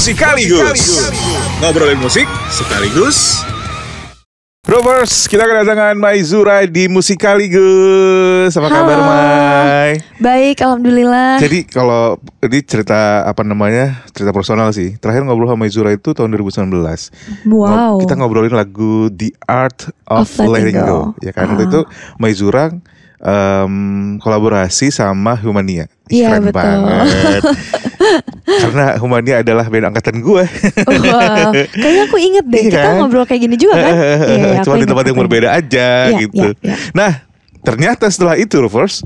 Musikaligus. Ngobrolin musik sekaligus. Rovers, kita kedatangan Maizura di Musikaligus. Apa kabar, Mai? Baik, alhamdulillah. Jadi kalau ini cerita cerita personal sih. Terakhir ngobrol sama Maizura itu tahun 2019. Wow. Kita ngobrolin lagu The Art of Letting Go. Ya kan, waktu itu Maizura kolaborasi sama Humania. Iya, keren betul. banget. Karena Humania adalah band angkatan gue. Wow, kayaknya aku inget deh, Iya kita kan? ngobrol kayak gini juga kan? Iya, Cuma di tempat yang berbeda aja Iya, gitu. iya. Nah, ternyata setelah itu, Rovers,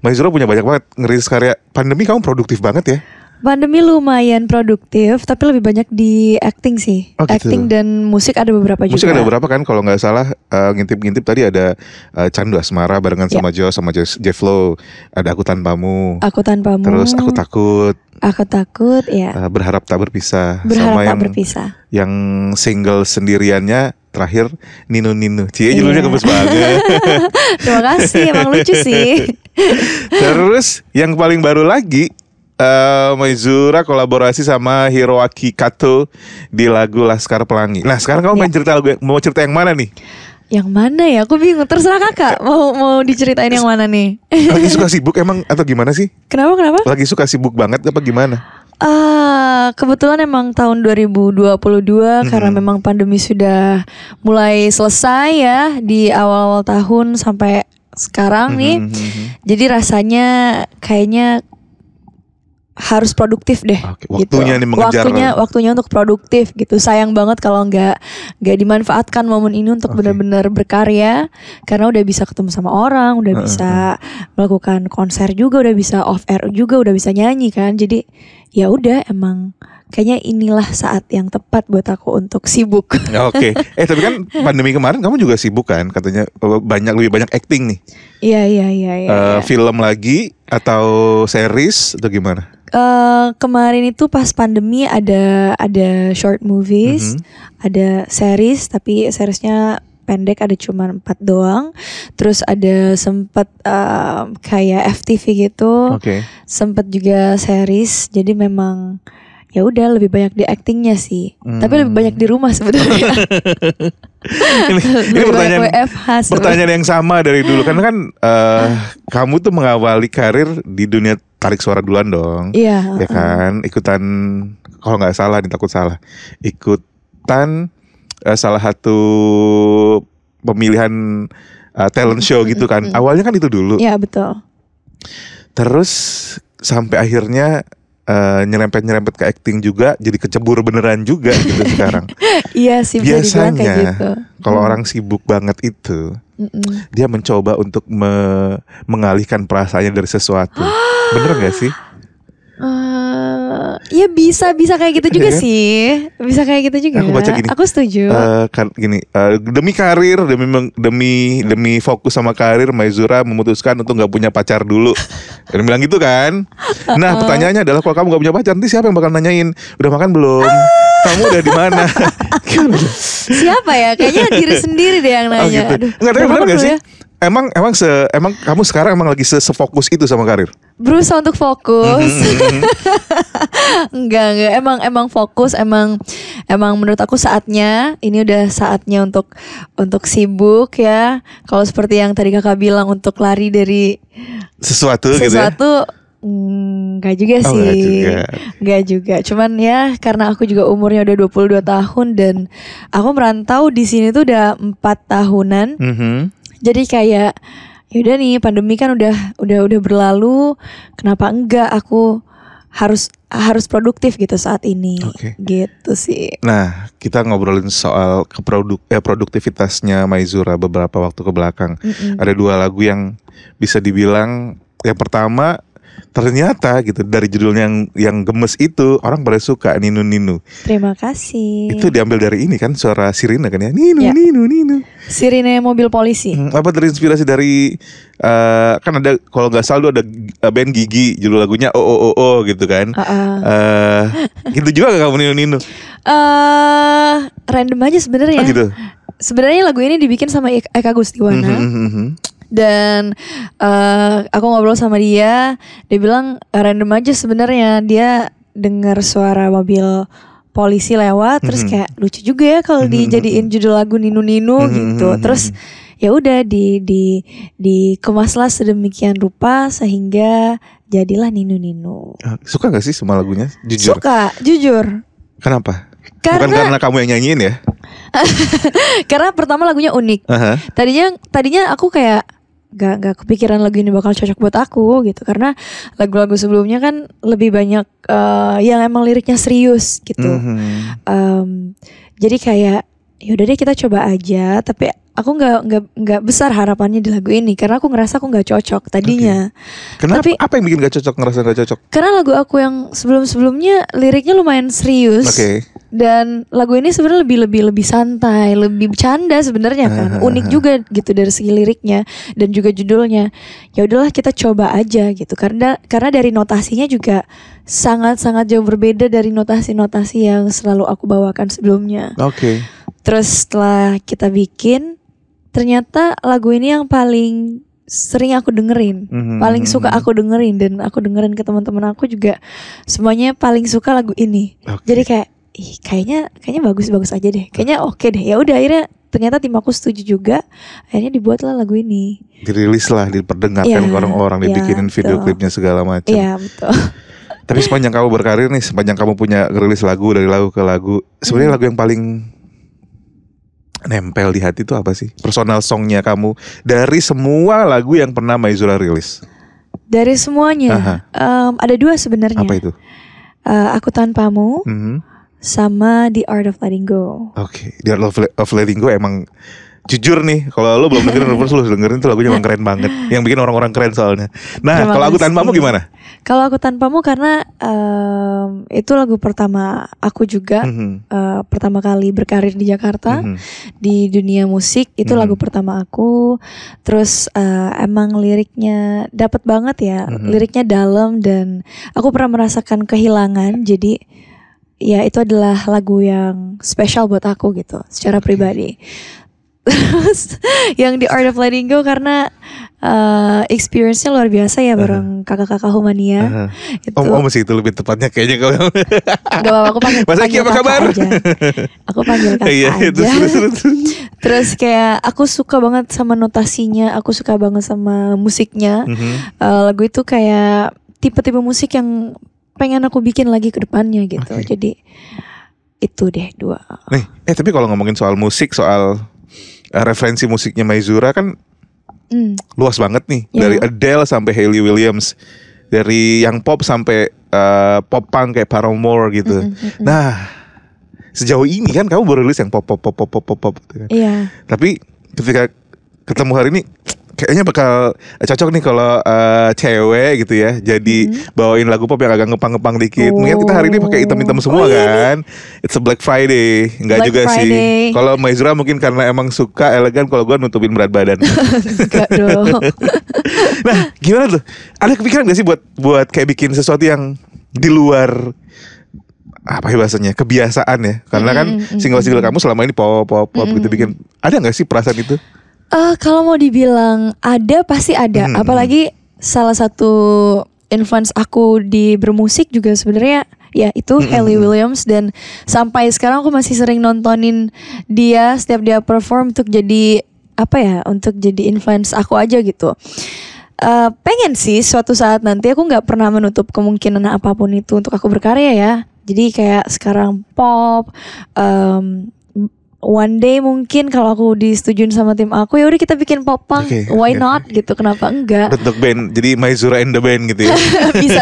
Maizura punya banyak banget ngerilis karya. Pandemi kamu produktif banget ya. Pandemi lumayan produktif, tapi lebih banyak di acting sih. Oh, gitu. Acting dan musik ada beberapa juga. Musik ada beberapa kan, kalau nggak salah ngintip-ngintip tadi ada Candu Asmara barengan sama sama Jeff Lo. Ada Aku Tanpamu. Aku Tanpamu. Terus Aku Takut. Aku Takut, ya. Berharap Tak Berpisah. Berharap sama Tak Berpisah. Yang single sendiriannya terakhir Ninu. Cie, judulnya gemes banget. Terima kasih, emang lucu sih. Terus yang paling baru lagi, Maizura kolaborasi sama Hiroaki Kato di lagu Laskar Pelangi. Nah, sekarang kamu mau cerita yang mana nih? Yang mana ya? Aku bingung. Terserah kakak. Mau diceritain yang mana nih? Lagi suka sibuk emang atau gimana sih? Kenapa? Lagi suka sibuk banget apa gimana? Kebetulan emang tahun 2022 karena memang pandemi sudah mulai selesai ya di awal-awal tahun sampai sekarang nih. Jadi rasanya kayaknya harus produktif deh. Oke, waktunya gitu. nih mengejar. Waktunya untuk produktif gitu. Sayang banget kalau nggak dimanfaatkan momen ini untuk benar-benar berkarya, karena udah bisa ketemu sama orang, udah bisa melakukan konser juga, udah bisa off air juga, udah bisa nyanyi kan. Jadi ya udah, emang kayaknya inilah saat yang tepat buat aku untuk sibuk. Oke. Tapi kan pandemi kemarin kamu juga sibuk kan? Katanya lebih banyak acting nih. Iya. Film lagi atau series atau gimana? Kemarin itu pas pandemi ada short movies, ada series, tapi seriesnya pendek, ada cuma 4 doang. Terus ada sempet kayak FTV gitu, sempet juga series. Jadi memang ya udah lebih banyak di actingnya sih, tapi lebih banyak di rumah sebenarnya. ini pertanyaan yang sama dari dulu, karena kan kamu tuh mengawali karir di dunia tarik suara duluan dong. Iya. Ya kan, ikutan, kalau nggak salah, takut salah, ikutan salah satu pemilihan talent show gitu kan. Awalnya kan itu dulu. Iya, betul. Terus sampai akhirnya nyerempet ke acting juga, jadi kecebur beneran juga gitu sekarang. Iya sih, bisa dibilang kayak gitu. Kalau orang sibuk banget itu, dia mencoba untuk mengalihkan perasaannya dari sesuatu. Bener gak sih? Ya bisa kayak gitu juga sih. Bisa kayak gitu juga. Aku baca gini. Aku setuju. Demi karir, demi fokus sama karir, Maizura memutuskan untuk nggak punya pacar dulu. Dia bilang gitu kan. Nah, pertanyaannya adalah, kalau kamu nggak punya pacar, nanti siapa yang bakal nanyain, udah makan belum? Kamu udah di mana? Siapa ya? Kayaknya diri sendiri deh yang nanya. Gitu. Aduh, nggak, tapi bener gak sih? Ya? Emang kamu sekarang emang lagi sefokus itu sama karir? Berusaha untuk fokus. Enggak. Emang fokus. Emang menurut aku ini udah saatnya untuk sibuk ya. Kalau seperti yang tadi kakak bilang, untuk lari dari sesuatu gitu ya? Enggak juga sih. Enggak juga. Cuman ya karena aku juga umurnya udah 22 tahun dan aku merantau di sini tuh udah 4 tahunan. Jadi kayak yaudah nih, pandemi kan udah berlalu, kenapa enggak aku harus produktif gitu saat ini. Gitu sih. Nah, kita ngobrolin soal produktivitasnya Maizura beberapa waktu ke belakang. Ada 2 lagu yang bisa dibilang, yang pertama ternyata gitu, dari judulnya yang gemes itu orang pada suka, Ninu. Terima kasih. Itu diambil dari ini kan, suara sirine kan ya, Ninu. Sirine mobil polisi. Apa terinspirasi dari kan ada, kalau nggak salah ada band Gigi, judul lagunya Oh gitu kan. Gitu juga gak kamu Ninu? Random aja sebenarnya. Gitu. Sebenarnya lagu ini dibikin sama Eka Gustiwana. Dan aku ngobrol sama dia bilang random aja sebenarnya. Dia dengar suara mobil polisi lewat, terus kayak lucu juga ya kalau dijadiin judul lagu Ninu Ninu gitu. Terus ya udah dikemaslah sedemikian rupa sehingga jadilah Ninu Ninu. Suka gak sih semua lagunya? Jujur. Suka, jujur. Kenapa? Bukan karena kamu yang nyanyiin ya? Karena pertama lagunya unik. Tadinya aku kayak gak kepikiran lagu ini bakal cocok buat aku gitu, karena lagu-lagu sebelumnya kan lebih banyak yang emang liriknya serius gitu. Jadi kayak yaudah deh kita coba aja, tapi aku nggak besar harapannya di lagu ini karena aku ngerasa aku nggak cocok tadinya. Kenapa? Tapi apa yang bikin gak cocok, ngerasa gak cocok? karena lagu aku yang sebelumnya liriknya lumayan serius. Dan lagu ini sebenarnya lebih santai, lebih bercanda sebenarnya kan. Unik juga gitu dari segi liriknya dan juga judulnya. Ya udahlah kita coba aja gitu. Karena dari notasinya juga sangat-sangat jauh berbeda dari notasi-notasi yang selalu aku bawakan sebelumnya. Terus setelah kita bikin, ternyata lagu ini yang paling sering aku dengerin, paling suka aku dengerin, dan aku dengerin ke teman-teman aku juga semuanya paling suka lagu ini. Jadi kayak kayaknya bagus aja deh, kayaknya oke deh. Ya udah akhirnya ternyata tim aku setuju juga, akhirnya dibuatlah lagu ini. Dirilis lah, diperdengarkan ke orang-orang, dibikinin video klipnya segala macam. Iya betul. Tapi sepanjang kamu berkarir nih, sepanjang kamu punya rilis lagu dari lagu ke lagu, sebenarnya lagu yang paling nempel di hati itu apa sih? Personal songnya kamu dari semua lagu yang pernah Maizura rilis? Dari semuanya, ada dua sebenarnya. Apa itu? Aku Tanpamu, sama The Art of Letting Go. The Art of Letting Go emang jujur nih, kalau lo belum dengerin Reverse, lo dengerin tuh lagunya emang keren banget. Yang bikin orang-orang keren soalnya. Nah, kalau Aku Tanpamu gimana? Kalau Aku Tanpamu karena itu lagu pertama aku juga, pertama kali berkarir di Jakarta, di dunia musik. Itu lagu pertama aku. Terus emang liriknya dapet banget ya, liriknya dalam, dan aku pernah merasakan kehilangan. Jadi ya itu adalah lagu yang spesial buat aku gitu, secara pribadi. Terus yang The Art of Letting Go karena experience-nya luar biasa ya bareng kakak-kakak Humania. Masih itu lebih tepatnya kayaknya kalau. Gak apa-apa, aku panggil apa kabar? Aja. Aku panggil kakak aja. Terus kayak aku suka banget sama notasinya, aku suka banget sama musiknya. Lagu itu kayak tipe-tipe musik yang pengen aku bikin lagi ke depannya gitu. Jadi itu deh dua. Nih, tapi kalau ngomongin soal musik, soal referensi musiknya Maizura kan luas banget nih. Dari Adele sampai Hayley Williams, dari yang pop sampai pop punk kayak Paramore gitu. Nah, sejauh ini kan kamu baru rilis yang pop gitu kan. Tapi ketika ketemu hari ini, kayaknya bakal cocok nih kalau cewek gitu ya, jadi bawain lagu pop yang agak ngepang-ngepang dikit. Mungkin kita hari ini pakai hitam-hitam semua kan. It's a Black Friday. Enggak juga sih. Kalau Maizura mungkin karena emang suka elegan, kalau gue nutupin berat badan. Enggak dong. Nah, gimana tuh? Ada kepikiran gak sih buat kayak bikin sesuatu yang di luar apa ya bahasanya, kebiasaan ya? Karena kan single-single kamu selama ini pop gitu, bikin. Ada gak sih perasaan itu? Kalau mau dibilang ada, pasti ada. Apalagi salah satu influence aku di bermusik juga sebenarnya ya itu Hayley Williams, dan sampai sekarang aku masih sering nontonin dia setiap dia perform untuk jadi untuk jadi influence aku aja gitu. Pengen sih suatu saat nanti, aku nggak pernah menutup kemungkinan apapun itu untuk aku berkarya ya. Jadi kayak sekarang pop. One day mungkin kalau aku disetujuin sama tim aku, ya udah kita bikin pop punk, why not gitu, kenapa enggak? Bentuk band, jadi Maizura and the Band gitu ya.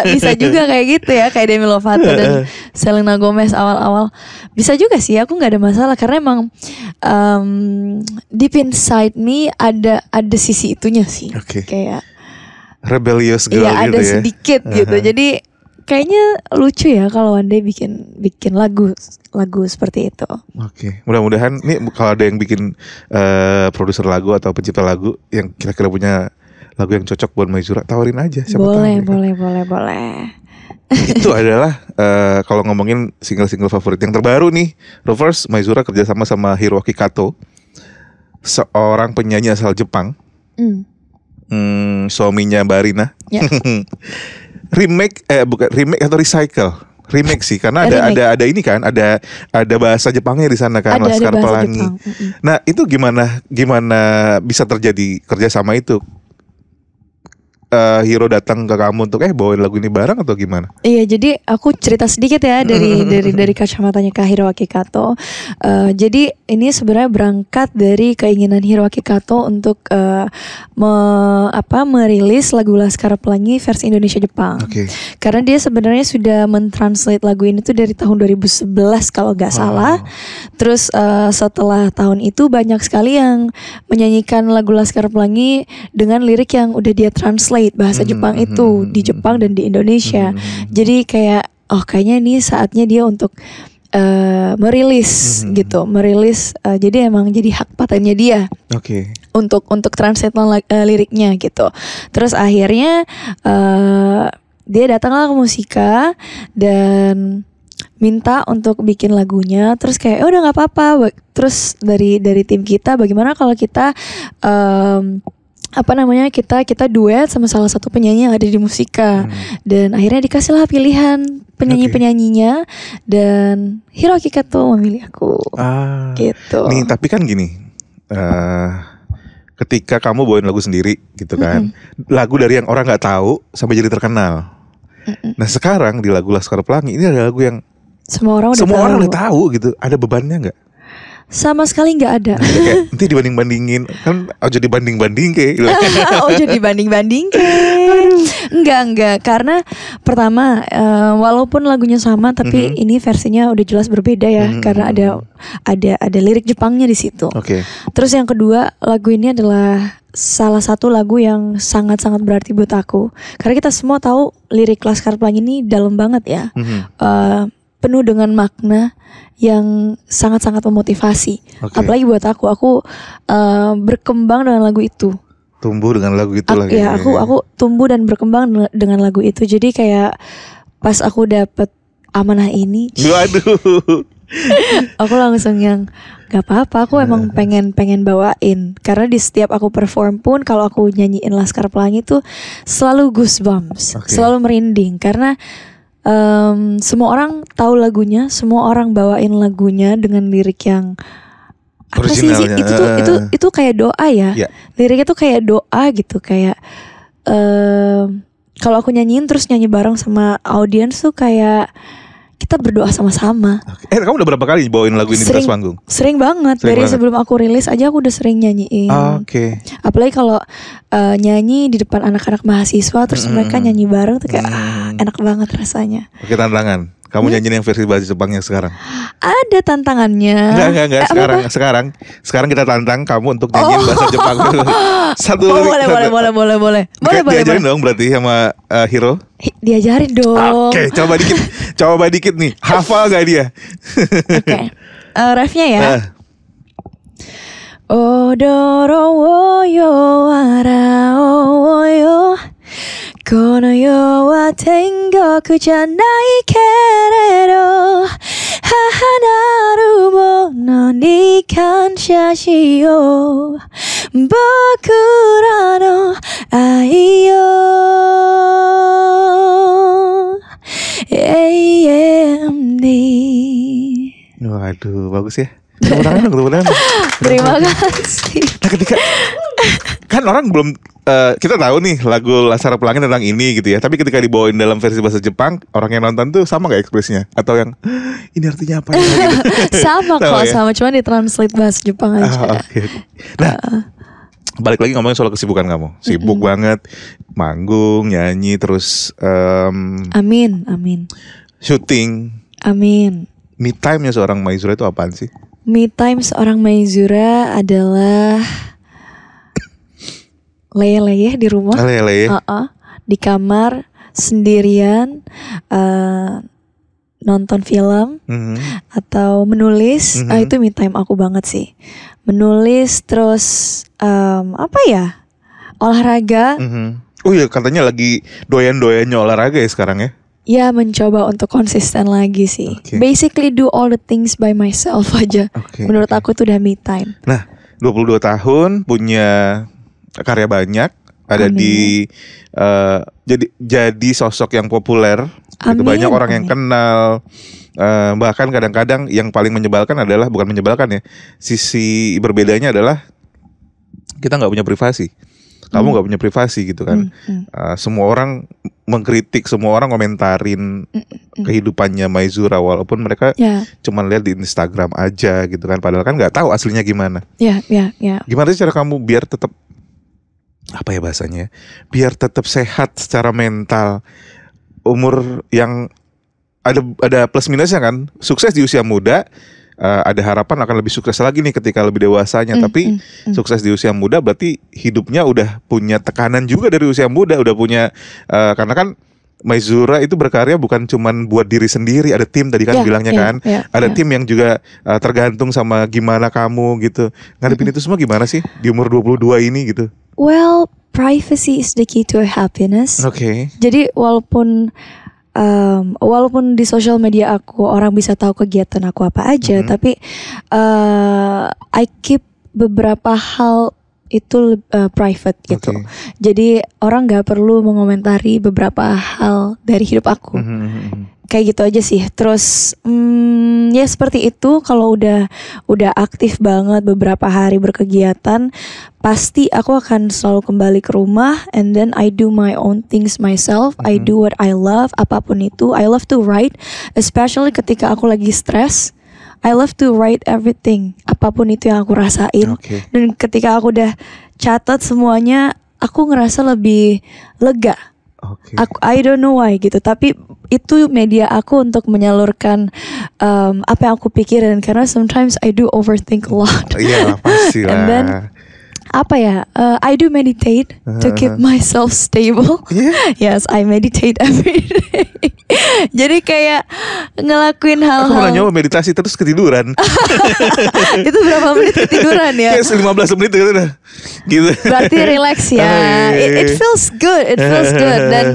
bisa juga kayak gitu ya, kayak Demi Lovato dan Selena Gomez awal-awal. Bisa juga sih, aku nggak ada masalah karena emang deep inside me ada sisi itunya sih, kayak rebellious girl gitu ya. Iya, ada sedikit gitu. Jadi kayaknya lucu ya kalau one day bikin lagu seperti itu. Mudah-mudahan nih kalau ada yang bikin produser lagu atau pencipta lagu yang kira-kira punya lagu yang cocok buat Maizura, tawarin aja. Boleh. Itu adalah kalau ngomongin single-single favorit yang terbaru nih, Reverse, Maizura kerjasama sama Hiroki Kato, seorang penyanyi asal Jepang, suaminya Barina. Remake atau recycle remake sih, karena ada ini kan, ada bahasa Jepangnya di sana kan, Laskar Pelangi. Nah itu gimana bisa terjadi kerjasama itu? Hiro datang ke kamu untuk bawain lagu ini bareng atau gimana? Iya, jadi aku cerita sedikit ya dari kacamatanya Kak Hiroaki Kato. Jadi ini sebenarnya berangkat dari keinginan Hiroaki Kato untuk merilis lagu Laskar Pelangi versi Indonesia Jepang. Karena dia sebenarnya sudah mentranslate lagu ini tuh dari tahun 2011 kalau nggak salah. Terus setelah tahun itu banyak sekali yang menyanyikan lagu Laskar Pelangi dengan lirik yang udah dia translate bahasa Jepang itu di Jepang dan di Indonesia. Jadi kayaknya ini saatnya dia untuk merilis gitu, jadi emang jadi hak patennya dia. Untuk translate liriknya gitu. Terus akhirnya dia datanglah ke Musika dan minta untuk bikin lagunya. Terus kayak udah nggak apa-apa. Terus dari tim kita, bagaimana kalau kita kita duet sama salah satu penyanyi yang ada di Musika. Dan akhirnya dikasihlah pilihan penyanyi-penyanyinya, dan Hiroaki Kato memilih aku. Gitu. Nih tapi kan gini, ketika kamu bawain lagu sendiri gitu kan, lagu dari yang orang nggak tahu sampai jadi terkenal. Nah sekarang di lagu Laskar Pelangi ini ada lagu yang semua orang udah tahu gitu. Ada bebannya nggak? Sama sekali nggak ada. Kayak, nanti dibanding-bandingin kan, ojo dibanding-banding kayak gitu. Ojo dibanding-banding enggak, karena pertama walaupun lagunya sama tapi ini versinya udah jelas berbeda ya, karena ada lirik Jepangnya di situ. Terus yang kedua, lagu ini adalah salah satu lagu yang sangat-sangat berarti buat aku, karena kita semua tahu lirik Laskar Pelangi ini dalam banget ya. Penuh dengan makna yang sangat-sangat memotivasi. Apalagi buat aku berkembang dengan lagu itu. Tumbuh dengan lagu itu lagi. Ya, aku tumbuh dan berkembang dengan lagu itu. Jadi kayak pas aku dapet amanah ini, waduh, aku langsung yang gak apa-apa. Aku emang pengen bawain, karena di setiap aku perform pun kalau aku nyanyiin Laskar Pelangi tuh selalu goosebumps, selalu merinding, karena semua orang tahu lagunya, semua orang bawain lagunya dengan lirik yang apa sih itu kayak doa ya. Liriknya tuh kayak doa gitu, kayak kalau aku nyanyiin terus nyanyi bareng sama audiens tuh kayak kita berdoa sama-sama. Kamu udah berapa kali bawain lagu ini di atas panggung? Sering banget. Sebelum aku rilis aja aku udah sering nyanyiin. Apalagi kalau nyanyi di depan anak-anak mahasiswa terus mereka nyanyi bareng tuh kayak enak banget rasanya. Tantangan. Kamu nyanyiin yang versi bahasa Jepangnya sekarang? Ada tantangannya. Enggak. Sekarang kita tantang kamu untuk nyanyiin bahasa Jepang. Boleh. Diajarin dong berarti sama Hiro. Diajarin dong. Coba dikit nih. Hafal gak dia? Refnya ya. Odoro wo yo ara wo yo, kono yo wa tengoku janai keredo, hahanaru mono ni kansha shiyou, bokura no ai yo AMD. Waduh, bagus ya. Tepuk tangan. Terima kasih. Nah ketika kan orang belum kita tahu nih lagu Laskar Pelangi tentang ini gitu ya, tapi ketika dibawain dalam versi bahasa Jepang, orang yang nonton tuh sama gak ekspresinya? Atau yang ini artinya apa ya? Gitu. Sama, cuma ditranslate bahasa Jepang aja. Nah balik lagi ngomongin soal kesibukan kamu. Sibuk banget, manggung, nyanyi, terus Amin. syuting. Amin. Me time-nya seorang Maizura itu apaan sih? Me time seorang Maizura adalah leyeh-leyeh di rumah. Di kamar sendirian, nonton film atau menulis. Itu me time aku banget sih. Menulis, terus olahraga. Oh iya, katanya lagi doyan-doyannya olahraga ya sekarang ya? Ya, mencoba untuk konsisten lagi sih. Basically do all the things by myself aja. Menurut aku tuh udah me time. Nah, 22 tahun, punya karya banyak, ada di jadi sosok yang populer Gitu. Amin, Banyak orang yang amin. kenal. Bahkan kadang-kadang yang paling menyebalkan adalah, bukan menyebalkan ya, sisi berbedanya adalah kita nggak punya privasi. Kamu nggak punya privasi gitu kan. Semua orang mengkritik, semua orang komentarin kehidupannya Maizura, walaupun mereka Ya, cuman lihat di Instagram aja gitu kan. Padahal kan nggak tahu aslinya gimana. ya, ya, ya. Gimana sih cara kamu biar tetap, apa ya bahasanya, biar tetap sehat secara mental, umur yang ada plus minusnya kan. Sukses di usia muda, ada harapan akan lebih sukses lagi nih ketika lebih dewasanya. Tapi sukses di usia muda berarti hidupnya udah punya tekanan juga dari usia muda, udah punya karena kan Maizura itu berkarya bukan cuman buat diri sendiri, ada tim tadi kan Ya, bilangnya ya, kan. ya, Ada ya. tim yang juga tergantung sama gimana kamu gitu. Ngadepin itu semua gimana sih di umur 22 ini gitu. Well, privacy is the key to happiness. Oke. Jadi walaupun di sosial media aku orang bisa tahu kegiatan aku apa aja, tapi I keep beberapa hal itu private gitu. Oke. Jadi orang nggak perlu mengomentari beberapa hal dari hidup aku. Kayak gitu aja sih. Terus ya seperti itu. Kalau udah aktif banget beberapa hari berkegiatan, pasti aku akan selalu kembali ke rumah, and then I do my own things myself. I do what I love, apapun itu. I love to write, especially ketika aku lagi stres. I love to write everything, apapun itu yang aku rasain. Oke. Dan ketika aku udah catat semuanya, aku ngerasa lebih lega. Oke. I don't know why gitu, tapi itu media aku untuk menyalurkan apa yang aku pikirin, karena sometimes I do overthink a lot. Iya pasti lah. And then apa ya, I do meditate to keep myself stable. Yes, I meditate every day. Jadi kayak ngelakuin Aku pernah hal-hal. nyoba meditasi terus ketiduran. Itu berapa menit ketiduran ya? Kayak 15 menit gitu dah. Gitu. Berarti relax ya. It feels good. It feels good. Dan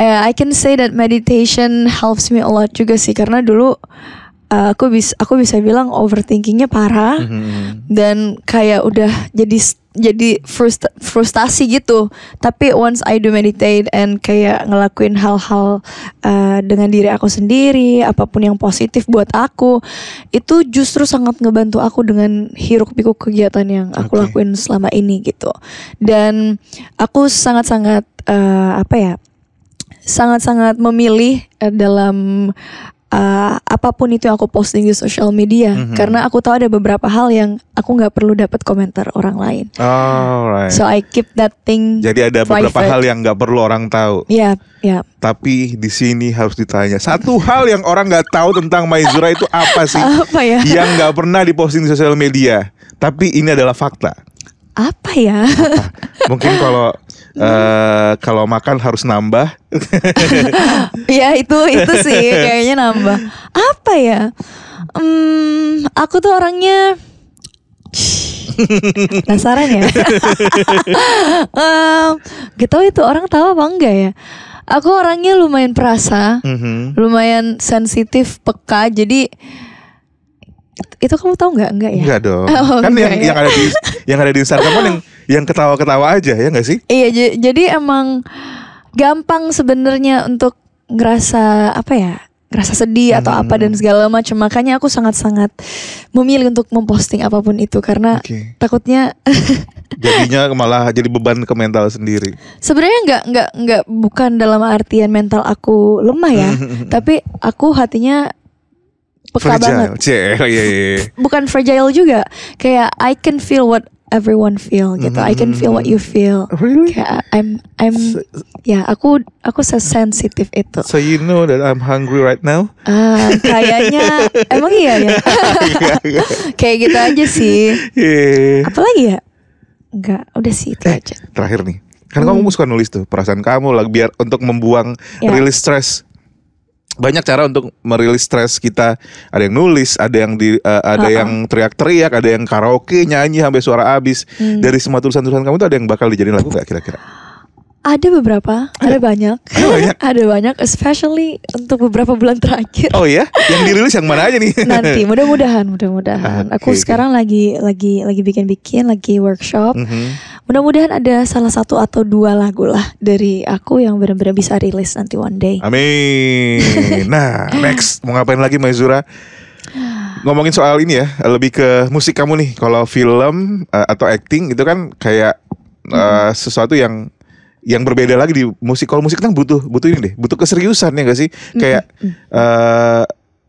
I can say that meditation helps me a lot juga sih, karena dulu aku bisa bilang overthinkingnya parah, dan kayak udah jadi frustasi gitu. Tapi once I do meditate and kayak ngelakuin hal-hal dengan diri aku sendiri, apapun yang positif buat aku, itu justru sangat ngebantu aku dengan hiruk pikuk kegiatan yang aku lakuin selama ini gitu. Dan aku sangat-sangat sangat-sangat memilih dalam apapun itu yang aku posting di social media, karena aku tahu ada beberapa hal yang aku nggak perlu dapat komentar orang lain. Alright. So I keep that thing. Jadi ada beberapa private. hal yang nggak perlu orang tahu. Ya, ya. Tapi di sini harus ditanya. Satu hal yang orang nggak tahu tentang Maizura itu apa sih? Apa ya? Yang nggak pernah diposting di sosial media. Tapi ini adalah fakta. Apa ya? Mungkin kalau makan harus nambah. Ya itu sih kayaknya nambah. Apa ya? Aku tuh orangnya penasaran ya. Gak tau itu orang tahu apa enggak ya. Aku orangnya lumayan perasa, lumayan sensitif, peka. Jadi itu kamu tahu nggak? Enggak ya? Enggak dong. Oh, Kan enggak ya? yang ada di Instagram kan yang ketawa-ketawa aja ya nggak sih? Iya, jadi emang gampang sebenarnya untuk ngerasa ngerasa sedih atau apa dan segala macam. Makanya aku sangat-sangat memilih untuk memposting apapun itu, karena takutnya Jadinya malah jadi beban ke mental sendiri. sebenarnya nggak bukan dalam artian mental aku lemah ya, tapi aku hatinya peka banget. Iya. Bukan fragile juga, kayak I can feel what everyone feel gitu. I can feel what you feel. Really? Kayak I'm ya aku sensitif itu. So you know that I'm hungry right now? Kayaknya emang iya ya. Kayak gitu aja sih. Yeah. Apalagi ya? Enggak, udah sih itu aja. Terakhir nih, kan kamu suka nulis tuh perasaan kamu lah, biar untuk membuang rilis stres. Banyak cara untuk merilis stres kita. Ada yang nulis, ada yang yang teriak-teriak, ada yang karaoke, nyanyi sampai suara habis. Dari semua tulisan-tulisan kamu tuh ada yang bakal dijadiin lagu nggak kira-kira? Ada beberapa, ada banyak. Ada banyak, especially untuk beberapa bulan terakhir. Oh ya, yang dirilis yang mana aja nih? Nanti mudah-mudahan. Aku sekarang lagi bikin, lagi workshop. mudah-mudahan ada salah satu atau dua lagu lah dari aku yang benar-benar bisa rilis nanti one day. Amin. Nah, next mau ngapain lagi Maizura? Ngomongin soal ini ya, lebih ke musik kamu nih. Kalau film atau acting itu kan kayak sesuatu yang berbeda lagi di musik. Kalau musik kan butuh ini deh, butuh keseriusan ya gak sih? Kayak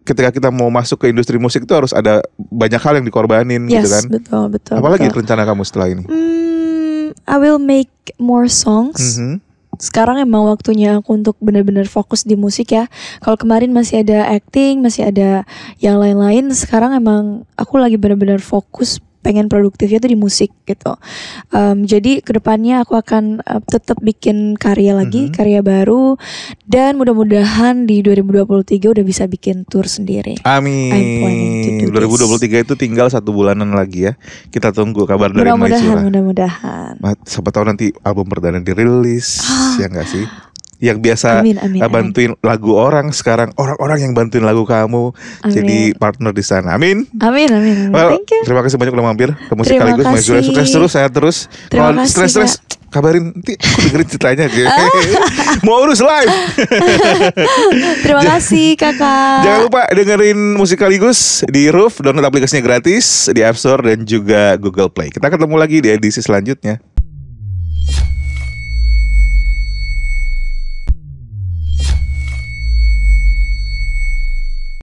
ketika kita mau masuk ke industri musik itu harus ada banyak hal yang dikorbanin gitu kan. Betul. Apalagi rencana kamu setelah ini? I will make more songs. Sekarang emang waktunya aku untuk benar-benar fokus di musik ya. Kalau kemarin masih ada acting, masih ada yang lain-lain. Sekarang emang aku lagi benar-benar fokus pengen produktifnya tuh di musik gitu. Jadi kedepannya aku akan tetap bikin karya lagi, karya baru, dan mudah-mudahan di 2023 udah bisa bikin tour sendiri. Amin. 2023 itu tinggal 1 bulanan lagi ya. Kita tunggu kabar dari Maizura. Mudah-mudahan. Siapa tahu nanti album perdana dirilis, ya nggak sih? Yang biasa bantuin lagu orang, sekarang orang-orang yang bantuin lagu kamu jadi partner di sana. Amin. Well, thank you. Terima kasih banyak udah mampir ke Musik Sekaligus. Maizura sukses terus, sehat terus. Kalau stres kabarin, nanti aku dengerin ceritanya aja. Mau urus live. Terima kasih kakak. Jangan lupa dengerin Musik Sekaligus di Roof. Download aplikasinya gratis di App Store dan juga Google Play. Kita ketemu lagi di edisi selanjutnya.